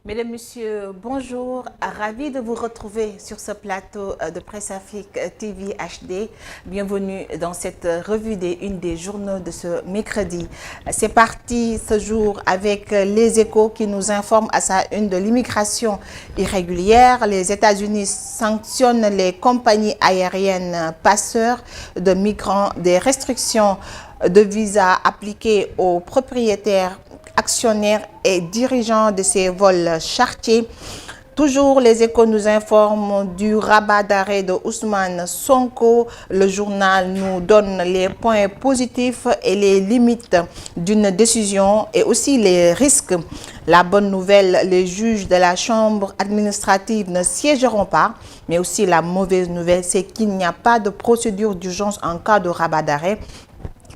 Mesdames, Messieurs, bonjour. Ravi de vous retrouver sur ce plateau de Presse Afrique TV HD. Bienvenue dans cette revue des unes des journaux de ce mercredi. C'est parti ce jour avec les Échos qui nous informent à sa une de l'immigration irrégulière. Les États-Unis sanctionnent les compagnies aériennes passeurs de migrants, des restrictions de visa appliquées aux propriétaires, actionnaires et dirigeants de ces vols chartiers. Toujours les Échos nous informent du rabat d'arrêt de Ousmane Sonko. Le journal nous donne les points positifs et les limites d'une décision et aussi les risques. La bonne nouvelle, les juges de la chambre administrative ne siégeront pas, mais aussi la mauvaise nouvelle, c'est qu'il n'y a pas de procédure d'urgence en cas de rabat d'arrêt.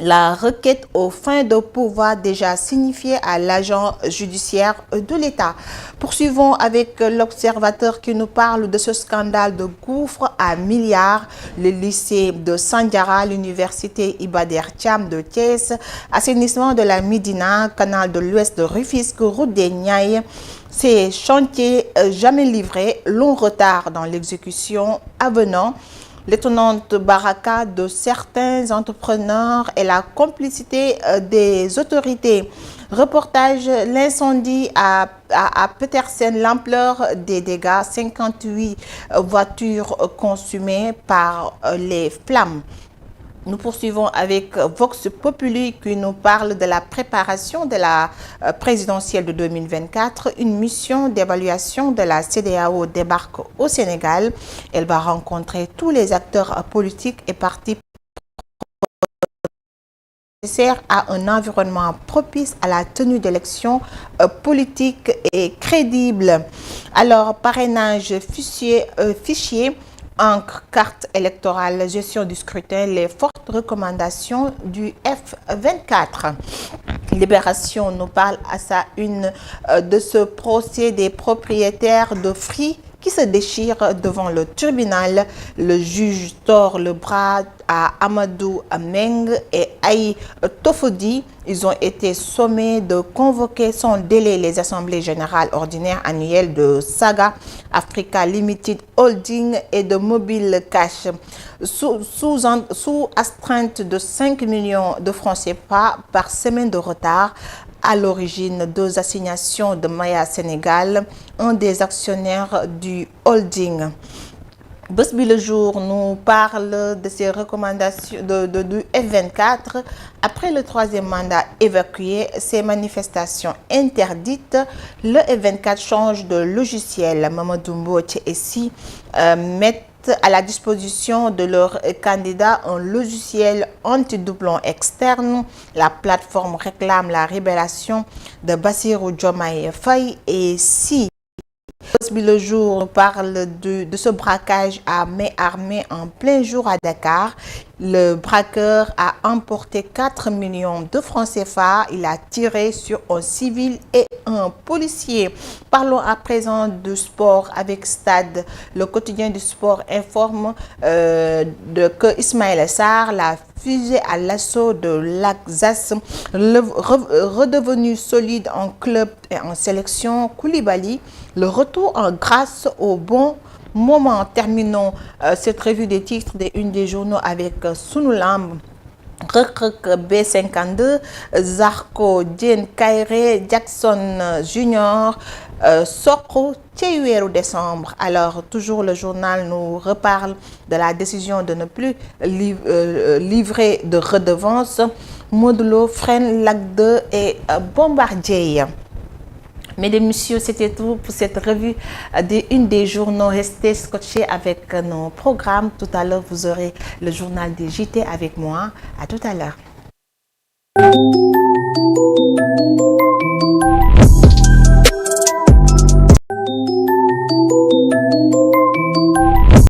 La requête aux fins de pouvoir déjà signifiée à l'agent judiciaire de l'État. Poursuivons avec l'observateur qui nous parle de ce scandale de gouffre à milliards. Le lycée de Sandiara, l'université Iba Der Thiam de Thiès, assainissement de la Médina, canal de l'Ouest de Rufisque, route des Niayes. Ces chantiers jamais livrés, long retard dans l'exécution avenant. L'étonnante baraka de certains entrepreneurs et la complicité des autorités. Reportage, l'incendie à Petersen, l'ampleur des dégâts, 58 voitures consumées par les flammes. Nous poursuivons avec Vox Populi qui nous parle de la préparation de la présidentielle de 2024. Une mission d'évaluation de la CEDEAO débarque au Sénégal. Elle va rencontrer tous les acteurs politiques et partis nécessaires à un environnement propice à la tenue d'élections politiques et crédibles. Alors, parrainage, fichier, encre, carte électorale, gestion du scrutin, les fortes recommandations du F24. Libération nous parle à sa une de ce procès des propriétaires de Free qui se déchirent devant le tribunal. Le juge tord le bras à Amadou Meng et Aïe Tofodi. Ils ont été sommés de convoquer sans délai les assemblées générales ordinaires annuelles de Saga Africa Limited Holding et de Mobile Cash. Sous astreinte de 5 millions de francs CFA par semaine de retard. À l'origine, deux assignations de Maya Sénégal, un des actionnaires du holding. Besbi le jour nous parle de ces recommandations du F24. Après le troisième mandat évacué, ces manifestations interdites, le F24 change de logiciel. Mamadou Mbouch et Si mettent à la disposition de leurs candidats un logiciel anti-doublon externe. La plateforme réclame la révélation de Bassirou Diomaye Faye et Si. Le jour nous parle de ce braquage à main armée en plein jour à Dakar. Le braqueur a emporté 4 millions de francs CFA. Il a tiré sur un civil et un policier. Parlons à présent de sport avec Stade. Le quotidien du sport informe que Ismaël Sarr, la fusée à l'assaut de l'Alsace, redevenu solide en club et en sélection. Koulibaly, le retour en grâce au bon moment. Terminons cette revue des titres des unes des journaux avec Sunulamb. Rekrek B52, Zarko, Diène Kairé, Jackson Junior, Sokro, Théuéro décembre. Alors, toujours le journal nous reparle de la décision de ne plus livrer de redevances. Modulo, Freine, Lac 2 et Bombardier. Mesdames, Messieurs, c'était tout pour cette revue des unes des journaux. Restez scotchés avec nos programmes. Tout à l'heure, vous aurez le journal des JT avec moi. À tout à l'heure.